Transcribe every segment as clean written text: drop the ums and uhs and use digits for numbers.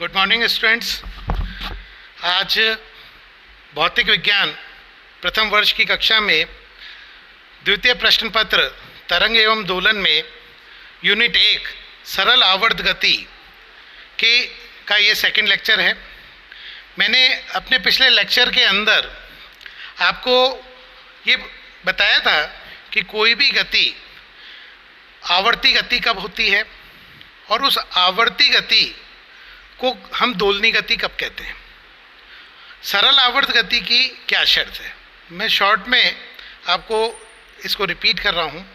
Good morning students. आज भौतिक विज्ञान प्रथम वर्ष की कक्षा में द्वितीय प्रश्न पत्र तरंग एवं दोलन में यूनिट 1 सरल आवर्त गति का ये सेकंड लेक्चर है। मैंने अपने पिछले लेक्चर के अंदर आपको ये बताया था कि कोई भी गति आवर्ती गति कब होती है और उस आवर्ती गति को हम दोलनी गति कब कहते हैं। सरल आवर्त गति की क्या शर्त है, मैं शॉर्ट में आपको इसको रिपीट कर रहा हूँ।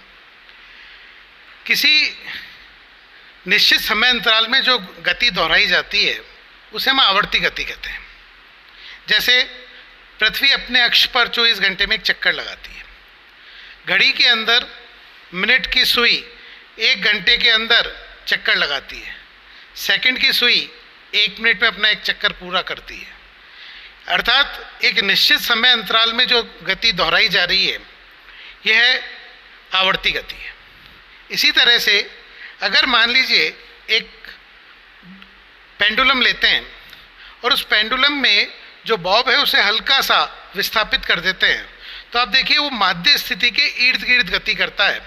किसी निश्चित समय अंतराल में जो गति दोहराई जाती है उसे हम आवर्ती गति कहते हैं। जैसे पृथ्वी अपने अक्ष पर 24 घंटे में एक चक्कर लगाती है। घड़ी के अंदर मिनट की सुई 1 घंटे के अंदर चक्कर लगाती है। सेकंड की सुई 1 मिनट में अपना एक चक्कर पूरा करती है। अर्थात एक निश्चित समय अंतराल में जो गति दोहराई जा रही है यह आवर्ती गति है। इसी तरह से अगर मान लीजिए एक पेंडुलम लेते हैं और उस पेंडुलम में जो बॉब है उसे हल्का सा विस्थापित कर देते हैं तो आप देखिए वो माध्य स्थिति के इर्द गिर्द गति करता है।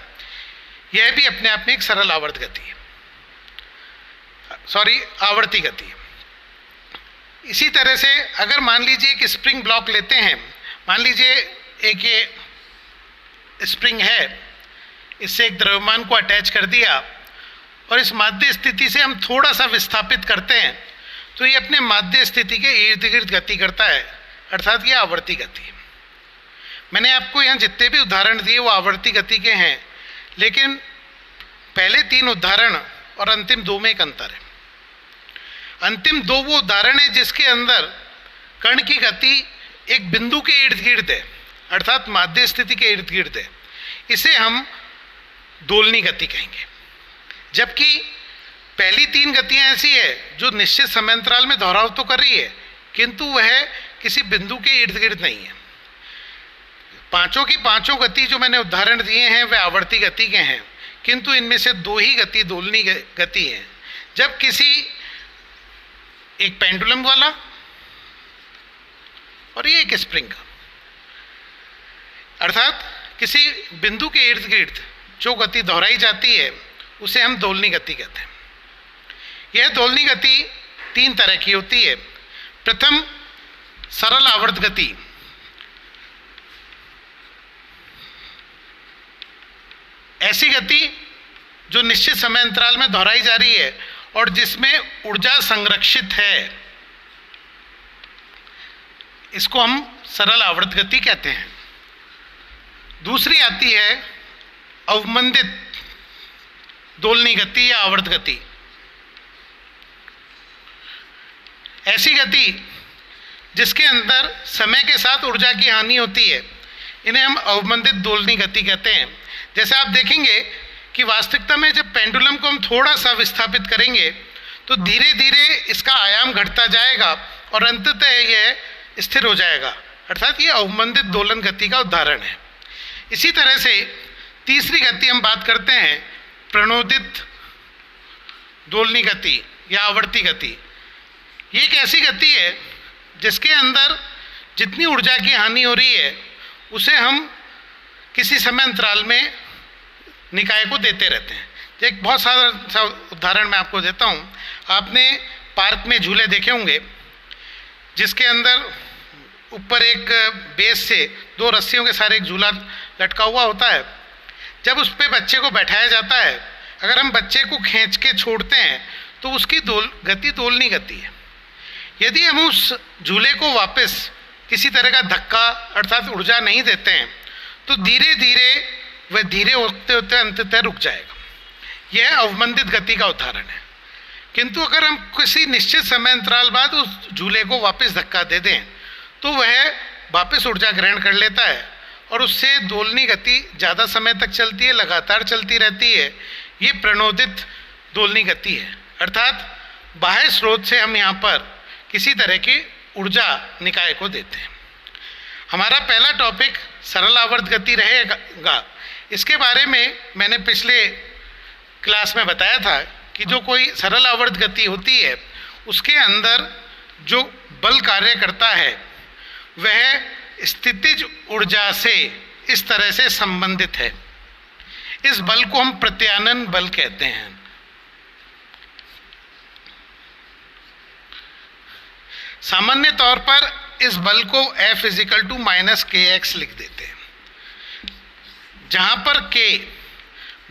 यह भी अपने आप में एक सरल आवर्त गति है, आवर्ती गति है। इसी तरह से अगर मान लीजिए एक स्प्रिंग ब्लॉक लेते हैं, मान लीजिए एक ये स्प्रिंग है, इससे एक द्रव्यमान को अटैच कर दिया और इस माध्य स्थिति से हम थोड़ा सा विस्थापित करते हैं तो ये अपने माध्य स्थिति के इर्द गिर्द गति करता है, अर्थात ये आवर्ती गति है। मैंने आपको यहाँ जितने भी उदाहरण दिए वो आवर्ती गति के हैं, लेकिन पहले 3 उदाहरण और अंतिम 2 में एक अंतर है। अंतिम 2 वो उदाहरण है जिसके अंदर कण की गति एक बिंदु के इर्द गिर्द है, अर्थात माध्य स्थिति के इर्द गिर्द है। इसे हम दोलनी गति कहेंगे। जबकि पहली 3 गतियां ऐसी है जो निश्चित समय अंतराल में दोहराव तो कर रही है किंतु वह किसी बिंदु के इर्द गिर्द नहीं है। पांचों की पांचों गति जो मैंने उदाहरण दिए हैं वे आवर्ती गति के हैं, किंतु इनमें से 2 ही गति दोलनी गति है। जब किसी एक पेंडुलम वाला और ये एक स्प्रिंग का, अर्थात किसी बिंदु के इर्द गिर्द जो गति दोहराई जाती है उसे हम दोलनी गति कहते हैं। यह दोलनी गति 3 तरह की होती है। प्रथम सरल आवर्त गति, ऐसी गति जो निश्चित समय अंतराल में दोहराई जा रही है और जिसमें ऊर्जा संरक्षित है, इसको हम सरल आवर्त गति कहते हैं। दूसरी आती है अवमंदित दोलनी गति या आवर्त गति। ऐसी गति जिसके अंदर समय के साथ ऊर्जा की हानि होती है, इन्हें हम अवमंदित दोलनी गति कहते हैं। जैसे आप देखेंगे कि वास्तविकता में जब पेंडुलम को हम थोड़ा सा विस्थापित करेंगे तो धीरे धीरे इसका आयाम घटता जाएगा और अंततः यह स्थिर हो जाएगा, अर्थात ये अवमंदित दोलन गति का उदाहरण है। इसी तरह से तीसरी गति हम बात करते हैं प्रणोदित दोलनी गति या आवर्ती गति। ये एक ऐसी गति है जिसके अंदर जितनी ऊर्जा की हानि हो रही है उसे हम किसी समय अंतराल में निकाय को देते रहते हैं। एक बहुत सारा उदाहरण मैं आपको देता हूँ। आपने पार्क में झूले देखे होंगे जिसके अंदर ऊपर एक बेस से 2 रस्सियों के साथ एक झूला लटका हुआ होता है। जब उस पर बच्चे को बैठाया जाता है, अगर हम बच्चे को खींच के छोड़ते हैं तो उसकी गति दोलनी गति है। यदि हम उस झूले को वापस किसी तरह का धक्का अर्थात ऊर्जा नहीं देते हैं तो धीरे धीरे वह धीरे होते होते अंततः रुक जाएगा। यह अवमंदित गति का उदाहरण है। किंतु अगर हम किसी निश्चित समय अंतराल बाद उस झूले को वापस धक्का दे दें तो वह वापस ऊर्जा ग्रहण कर लेता है और उससे दोलनी गति ज़्यादा समय तक चलती है, लगातार चलती रहती है। ये प्रणोदित दोलनी गति है, अर्थात बाह्य स्रोत से हम यहाँ पर किसी तरह की ऊर्जा निकाय को देते हैं। हमारा पहला टॉपिक सरल आवर्त गति रहेगा। इसके बारे में मैंने पिछले क्लास में बताया था कि जो कोई सरल आवर्त गति होती है उसके अंदर जो बल कार्य करता है वह स्थितिज ऊर्जा से इस तरह से संबंधित है। इस बल को हम प्रत्यानयन बल कहते हैं। सामान्य तौर पर इस बल को F = -kx लिख देते हैं, जहां पर k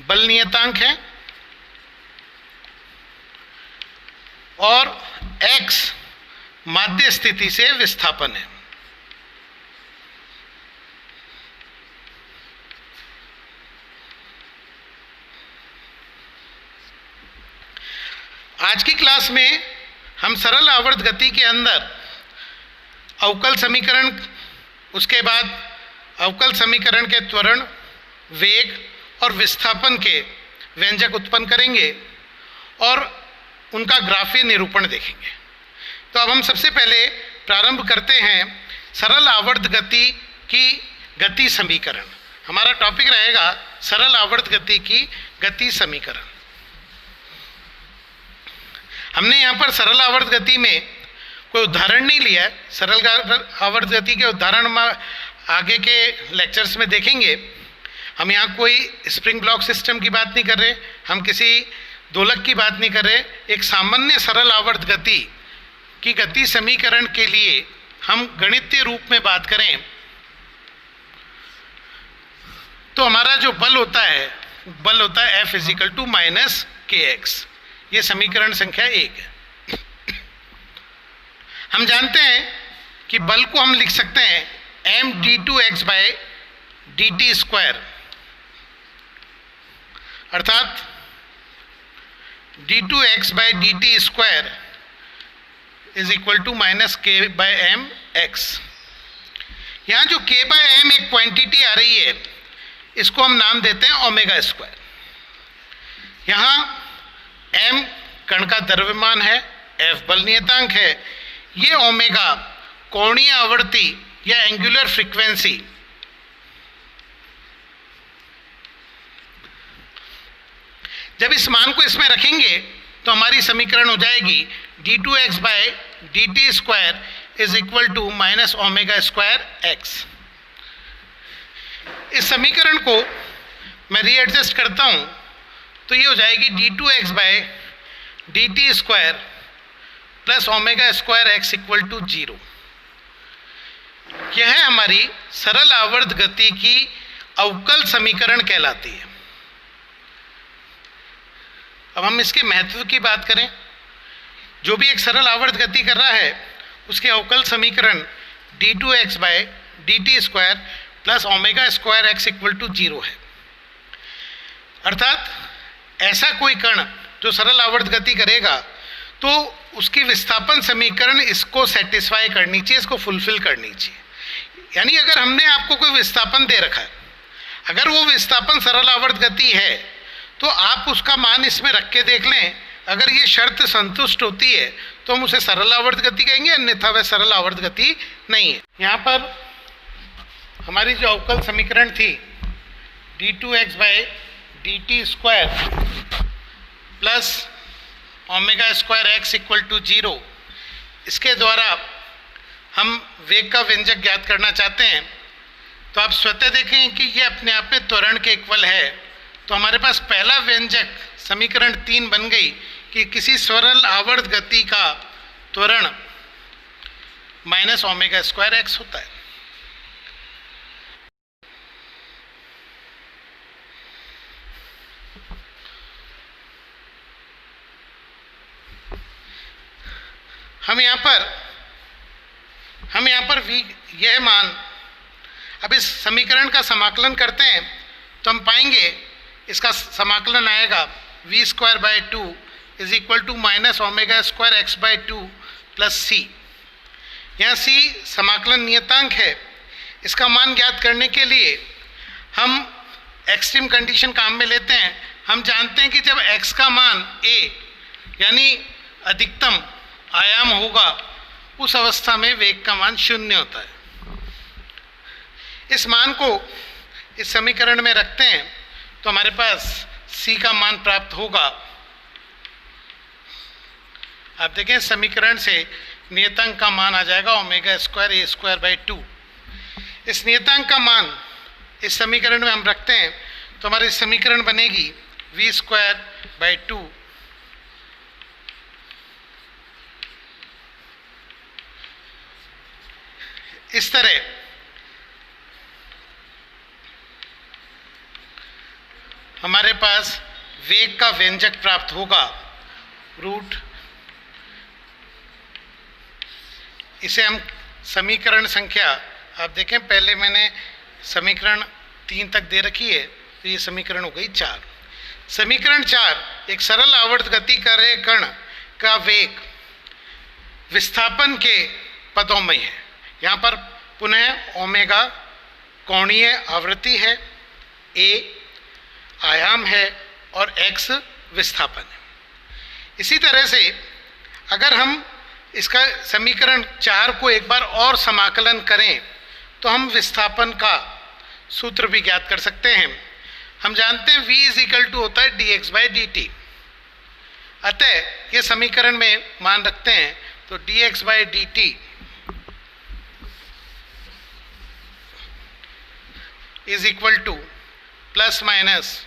बल नियतांक है और x माध्य स्थिति से विस्थापन है। आज की क्लास में हम सरल आवर्त गति के अंदर अवकल समीकरण, उसके बाद अवकल समीकरण के त्वरण, वेग और विस्थापन के व्यंजक उत्पन्न करेंगे और उनका ग्राफीय निरूपण देखेंगे। तो अब हम सबसे पहले प्रारंभ करते हैं सरल आवर्त गति की गति समीकरण। हमारा टॉपिक रहेगा सरल आवर्त गति की गति समीकरण। हमने यहाँ पर सरल आवर्त गति में कोई उदाहरण नहीं लिया है। सरल आवर्त गति के उदाहरण हम आगे के लेक्चर्स में देखेंगे। हम यहाँ कोई स्प्रिंग ब्लॉक सिस्टम की बात नहीं कर रहे, हम किसी दोलक की बात नहीं कर रहे। एक सामान्य सरल आवर्त गति की गति समीकरण के लिए हम गणितीय रूप में बात करें तो हमारा जो बल होता है F = -kx। ये समीकरण संख्या 1 है। हम जानते हैं कि बल को हम लिख सकते हैं md2x/dt², अर्थात d2x/dt² = -k/mx। यहाँ जो k/m एक क्वांटिटी आ रही है, इसको हम नाम देते हैं ω²। यहाँ m कण का द्रव्यमान है, f बल नियतांक है, ये ओमेगा कोणीय आवृत्ति या एंगुलर फ्रीक्वेंसी जब इस मान को इसमें रखेंगे तो हमारी समीकरण हो जाएगी d2x/dt² = -ω²x। इस समीकरण को मैं रीएडजस्ट करता हूं तो ये हो जाएगी d2x/dt² + ω²x = 0। यह हमारी सरल आवर्त गति की अवकल समीकरण कहलाती है। अब हम इसके महत्व की बात करें। जो भी एक सरल आवर्त गति कर रहा है उसके अवकल समीकरण d2x/dt² + ω²x = 0 है। अर्थात ऐसा कोई कण जो सरल आवर्त गति करेगा तो उसकी विस्थापन समीकरण इसको सेटिस्फाई करनी चाहिए, इसको फुलफिल करनी चाहिए। यानी अगर हमने आपको कोई विस्थापन दे रखा है, अगर वो विस्थापन सरल आवर्त गति है तो आप उसका मान इसमें रख के देख लें। अगर ये शर्त संतुष्ट होती है तो हम उसे सरल आवर्त गति कहेंगे, अन्यथा वह सरल आवर्त गति नहीं है। यहाँ पर हमारी जो अवकल समीकरण थी d2x/dt² + ω²x = 0, इसके द्वारा हम वेग का व्यंजक ज्ञात करना चाहते हैं। तो आप स्वतः देखें कि ये अपने आप में त्वरण के इक्वल है। तो हमारे पास पहला व्यंजक समीकरण 3 बन गई कि किसी सरल आवर्त गति का त्वरण -ω²x होता है। हम यहाँ पर यह मान, अब इस समीकरण का समाकलन करते हैं तो हम पाएंगे इसका समाकलन आएगा v²/2 = -ω²x/2 + c। यहाँ c समाकलन नियतांक है। इसका मान ज्ञात करने के लिए हम एक्सट्रीम कंडीशन काम में लेते हैं। हम जानते हैं कि जब x का मान a यानी अधिकतम आयाम होगा उस अवस्था में वेग का मान 0 होता है। इस मान को इस समीकरण में रखते हैं तो हमारे पास c का मान प्राप्त होगा। आप देखें समीकरण से नियतांक का मान आ जाएगा omega square A square by 2। इस नियतांक का मान इस समीकरण में हम रखते हैं तो हमारी समीकरण बनेगी वी स्क्वायर बाई 2 इस तरह हमारे पास वेग का व्यंजक प्राप्त होगा रूट, इसे हम समीकरण संख्या, आप देखें पहले मैंने समीकरण 3 तक दे रखी है तो ये समीकरण हो गई 4। समीकरण 4 एक सरल आवर्त गति कर रहे कण का वेग विस्थापन के पदों में है। यहाँ पर पुनः ओमेगा कोणीय आवृत्ति है, ए आयाम है और x विस्थापन है। इसी तरह से अगर हम इसका समीकरण 4 को एक बार और समाकलन करें तो हम विस्थापन का सूत्र भी ज्ञात कर सकते हैं। हम जानते हैं v इज इक्वल टू होता है dx बाई dt। अतः ये समीकरण में मान रखते हैं तो dx by dt is equal to plus minus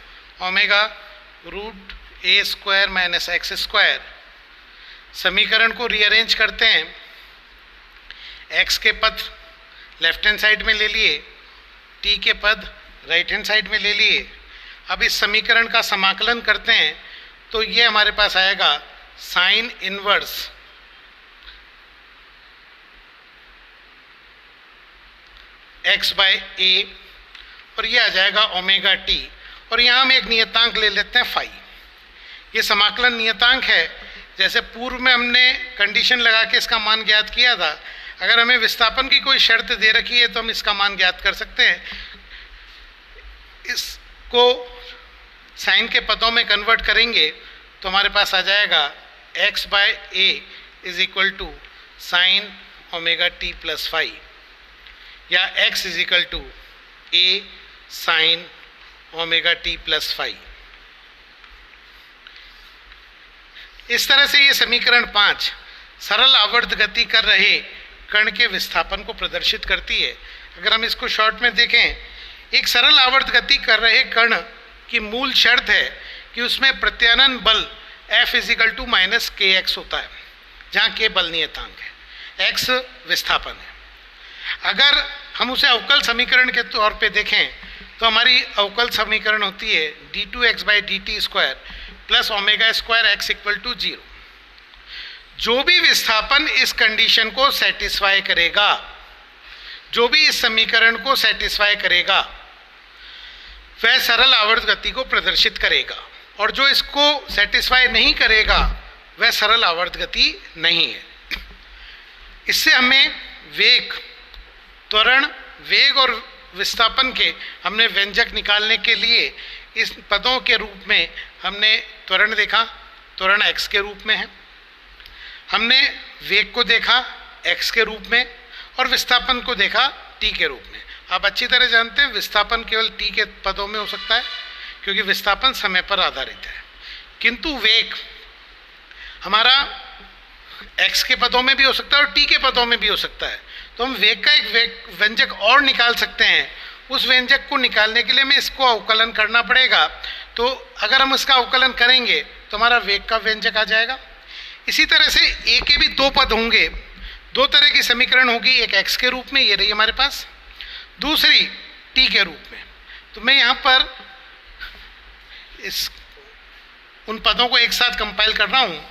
omega root A square minus X square. समीकरण को रीअरेंज करते हैं, x के पद लेफ्ट हैंड साइड में ले लिए, t के पद राइट हैंड साइड में ले लिए। अब इस समीकरण का समाकलन करते हैं तो ये हमारे पास आएगा साइन इनवर्स x बाई ए और ये आ जाएगा ओमेगा टी, और यहाँ हम एक नियतांक ले लेते हैं फाई। ये समाकलन नियतांक है, जैसे पूर्व में हमने कंडीशन लगा के इसका मान ज्ञात किया था। अगर हमें विस्थापन की कोई शर्त दे रखी है तो हम इसका मान ज्ञात कर सकते हैं। इसको साइन के पदों में कन्वर्ट करेंगे तो हमारे पास आ जाएगा x by A is equal to sine omega T plus phi, या x is equal to A sine omega T plus phi. इस तरह से ये समीकरण 5 सरल आवर्त गति कर रहे कण के विस्थापन को प्रदर्शित करती है। अगर हम इसको शॉर्ट में देखें, एक सरल आवर्त गति कर रहे कण की मूल शर्त है कि उसमें प्रत्यानयन बल F is equal to minus K X होता है, जहाँ के बल नियतांक है, x विस्थापन है। अगर हम उसे अवकल समीकरण के तौर पे देखें तो हमारी अवकल समीकरण होती है d2x by D T square plus omega square X equal to 0। जो भी विस्थापन इस कंडीशन को सेटिस्फाई करेगा, जो भी इस समीकरण को सेटिस्फाई करेगा, वह सरल आवर्त गति को प्रदर्शित करेगा, और जो इसको सेटिस्फाई नहीं करेगा वह सरल आवर्त गति नहीं है। इससे हमें वेग, त्वरण, वेग और विस्थापन के हमने व्यंजक निकालने के लिए इस पदों के रूप में हमने त्वरण देखा, त्वरण x के रूप में है, हमने वेग को देखा x के रूप में, और विस्थापन को देखा t के रूप में। आप अच्छी तरह जानते हैं विस्थापन केवल t के पदों में हो सकता है क्योंकि विस्थापन समय पर आधारित है, किंतु वेग हमारा x के पदों में भी हो सकता है और t के पदों में भी हो सकता है। तो हम वेग का एक व्यंजक और निकाल सकते हैं। उस व्यंजक को निकालने के लिए हमें इसको अवकलन करना पड़ेगा। तो अगर हम इसका अवकलन करेंगे तो हमारा वेग का व्यंजक आ जाएगा। इसी तरह से ए के भी दो पद होंगे, दो तरह की समीकरण होगी, एक x के रूप में, ये रही हमारे पास, दूसरी t के रूप में। तो मैं यहाँ पर उन पदों को एक साथ कंपाइल कर रहा हूँ।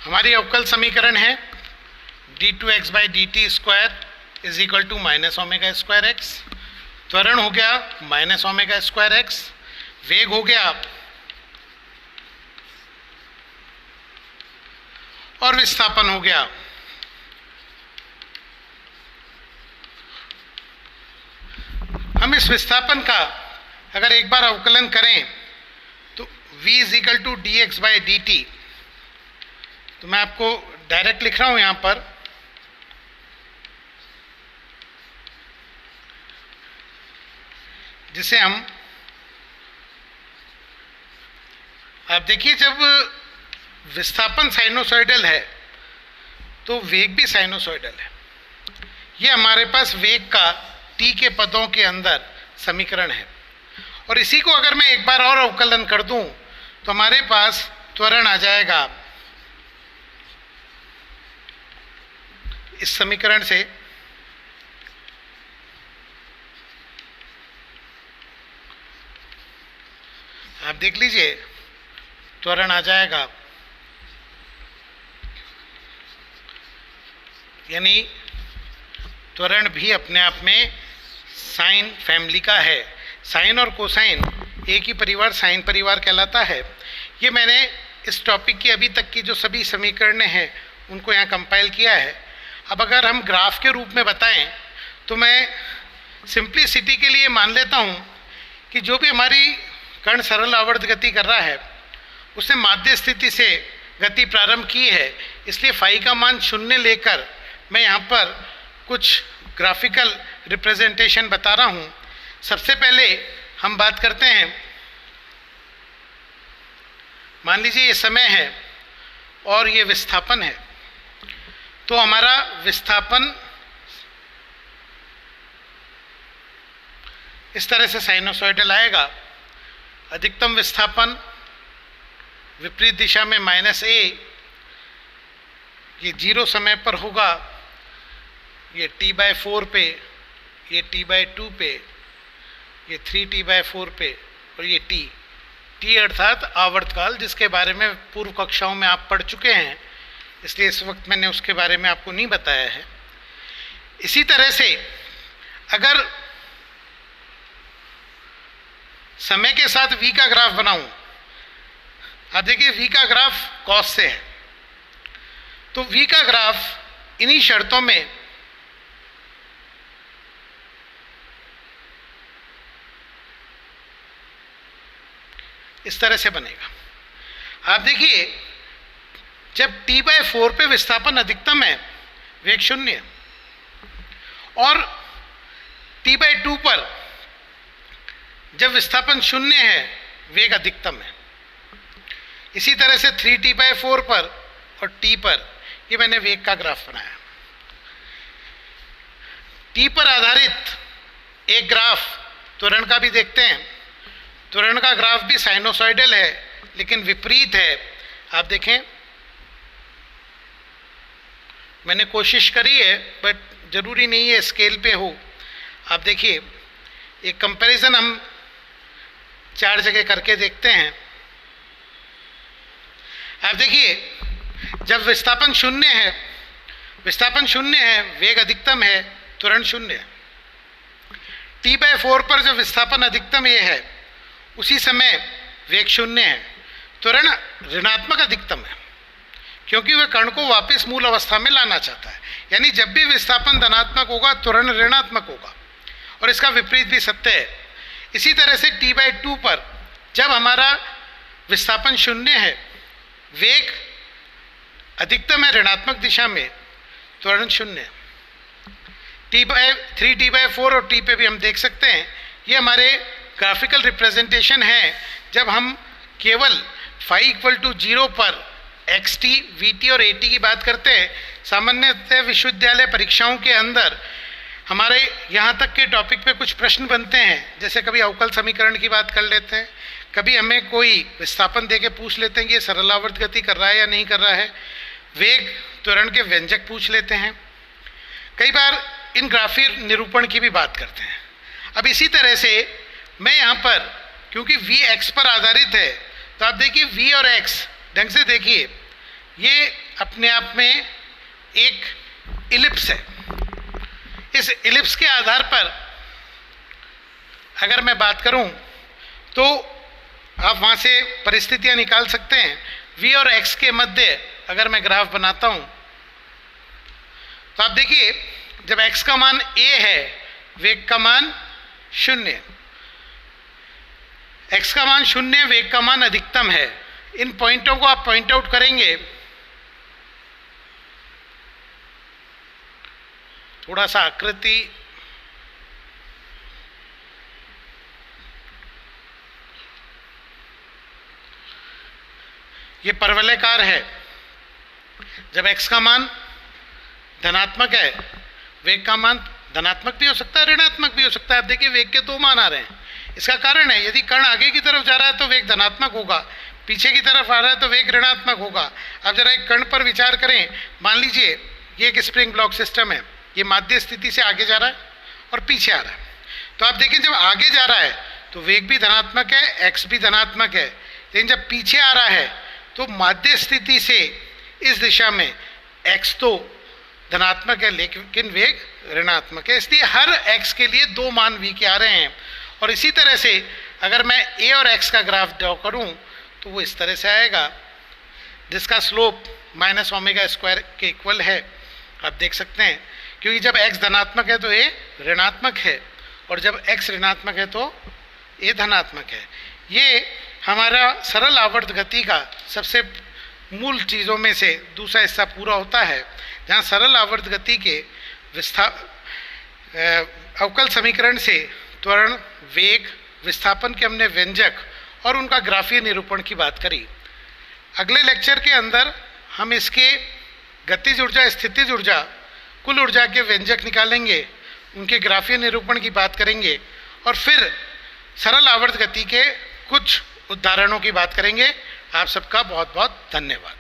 हमारी अवकल समीकरण है d2x by D T square is equal to minus omega square X. त्वरण हो गया माइनस ओमेगा स्क्वायर एक्स, वेग हो गया और विस्थापन हो गया। हम इस विस्थापन का अगर एक बार अवकलन करें तो v is equal to d x by D t, तो मैं आपको डायरेक्ट लिख रहा हूं यहाँ पर जिसे हम, आप देखिए जब विस्थापन साइनोसॉइडल है तो वेग भी साइनोसॉइडल है। ये हमारे पास वेग का टी के पदों के अंदर समीकरण है, और इसी को अगर मैं एक बार और अवकलन कर दूं तो हमारे पास त्वरण आ जाएगा इस समीकरण से, आप देख लीजिए त्वरण आ जाएगा, यानी त्वरण भी अपने आप में साइन फैमिली का है। साइन और कोसाइन एक ही परिवार साइन परिवार कहलाता है। ये मैंने इस टॉपिक की अभी तक की जो सभी समीकरण हैं उनको यहाँ कंपाइल किया है। अब अगर हम ग्राफ के रूप में बताएं तो मैं सिंप्लिसिटी के लिए मान लेता हूँ कि जो भी हमारी कण सरल आवर्त गति कर रहा है उसने माध्य स्थिति से गति प्रारंभ की है, इसलिए फाई का मान 0 लेकर मैं यहाँ पर कुछ ग्राफिकल रिप्रेजेंटेशन बता रहा हूँ। सबसे पहले हम बात करते हैं, मान लीजिए ये समय है और ये विस्थापन है, तो हमारा विस्थापन इस तरह से साइनोसॉइडल आएगा। अधिकतम विस्थापन विपरीत दिशा में -a, ये 0 समय पर होगा, ये t/4 पे, ये t/2 पे, ये 3t/4 पे, और ये t अर्थात आवर्तकाल, जिसके बारे में पूर्व कक्षाओं में आप पढ़ चुके हैं, इसलिए इस वक्त मैंने उसके बारे में आपको नहीं बताया है। इसी तरह से अगर समय के साथ v का ग्राफ बनाऊं, आप देखिए v का ग्राफ कॉस से है, तो v का ग्राफ इन्हीं शर्तों में इस तरह से बनेगा। आप देखिए जब t/4 पे विस्थापन अधिकतम है वेग 0 है, और t/2 पर जब विस्थापन 0 है वेग अधिकतम है। इसी तरह से 3t/4 पर और t पर ये मैंने वेग का ग्राफ बनाया। t पर आधारित एक ग्राफ त्वरण का भी देखते हैं। त्वरण का ग्राफ भी साइनोसॉइडल है लेकिन विपरीत है। आप देखें, मैंने कोशिश करी है बट जरूरी नहीं है स्केल पे हो। आप देखिए एक कंपैरिजन हम 4 जगह करके देखते हैं। आप देखिए जब विस्थापन 0 है, वेग अधिकतम है, त्वरण 0 है। t/4 पर जब विस्थापन अधिकतम ये है उसी समय वेग 0 है, त्वरण ऋणात्मक अधिकतम है, क्योंकि वह कण को वापस मूल अवस्था में लाना चाहता है। यानी जब भी विस्थापन धनात्मक होगा त्वरण ऋणात्मक होगा, और इसका विपरीत भी सत्य है। इसी तरह से t/2 पर जब हमारा विस्थापन 0 है, वेग अधिकतम है ऋणात्मक दिशा में, त्वरण 0 है। 3t/4 और t पे भी हम देख सकते हैं। ये हमारे ग्राफिकल रिप्रेजेंटेशन है जब हम केवल फाई = 0 पर xt, vt और at की बात करते हैं। सामान्यतः विश्वविद्यालय परीक्षाओं के अंदर हमारे यहाँ तक के टॉपिक पे कुछ प्रश्न बनते हैं, जैसे कभी अवकल समीकरण की बात कर लेते हैं, कभी हमें कोई विस्थापन दे के पूछ लेते हैं कि ये सरलावर्त गति कर रहा है या नहीं कर रहा है, वेग त्वरण के व्यंजक पूछ लेते हैं, कई बार इन ग्राफिक निरूपण की भी बात करते हैं। अब इसी तरह से मैं यहाँ पर क्योंकि v x पर आधारित है, तो आप देखिए v और x ढंग से देखिए, ये अपने आप में एक इलिप्स है। इस इलिप्स के आधार पर अगर मैं बात करूं तो आप वहाँ से परिस्थितियां निकाल सकते हैं। v और x के मध्य अगर मैं ग्राफ बनाता हूं तो आप देखिए जब x का मान a है, वेग का मान 0 है, x का मान 0, वेग का मान अधिकतम है। इन पॉइंटों को आप पॉइंट आउट करेंगे, थोड़ा सा आकृति ये परवलयकार है। जब x का मान धनात्मक है, वेग का मान धनात्मक भी हो सकता है, ऋणात्मक भी हो सकता है। आप देखिए वेग के दो मान आ रहे हैं। इसका कारण है, यदि कण आगे की तरफ जा रहा है तो वेग धनात्मक होगा, पीछे की तरफ आ रहा है तो वेग ऋणात्मक होगा। अब जरा एक कण पर विचार करें। मान लीजिए ये एक स्प्रिंग ब्लॉक सिस्टम है, ये माध्य स्थिति से आगे जा रहा है और पीछे आ रहा है। तो आप देखिए जब आगे जा रहा है तो वेग भी धनात्मक है, एक्स भी धनात्मक है, लेकिन जब पीछे आ रहा है तो माध्य स्थिति से इस दिशा में एक्स तो धनात्मक है लेकिन वेग ऋणात्मक है। इसलिए हर एक्स के लिए दो मान वी के आ रहे हैं। और इसी तरह से अगर मैं ए और एक्स का ग्राफ ड्रॉ करूं तो वो इस तरह से आएगा, जिसका स्लोप माइनस ओमेगा स्क्वायर के इक्वल है। आप देख सकते हैं क्योंकि जब एक्स धनात्मक है तो ए ऋणात्मक है, और जब एक्स ऋणात्मक है तो ए धनात्मक है। ये हमारा सरल आवर्त गति का सबसे मूल चीज़ों में से दूसरा हिस्सा पूरा होता है, जहाँ सरल आवर्त गति के अवकल समीकरण से त्वरण, वेग, विस्थापन के हमने व्यंजक और उनका ग्राफीय निरूपण की बात करी। अगले लेक्चर के अंदर हम इसके गतिज ऊर्जा, स्थितिज ऊर्जा, कुल ऊर्जा के व्यंजक निकालेंगे, उनके ग्राफीय निरूपण की बात करेंगे और फिर सरल आवर्त गति के कुछ उदाहरणों की बात करेंगे। आप सबका बहुत बहुत धन्यवाद।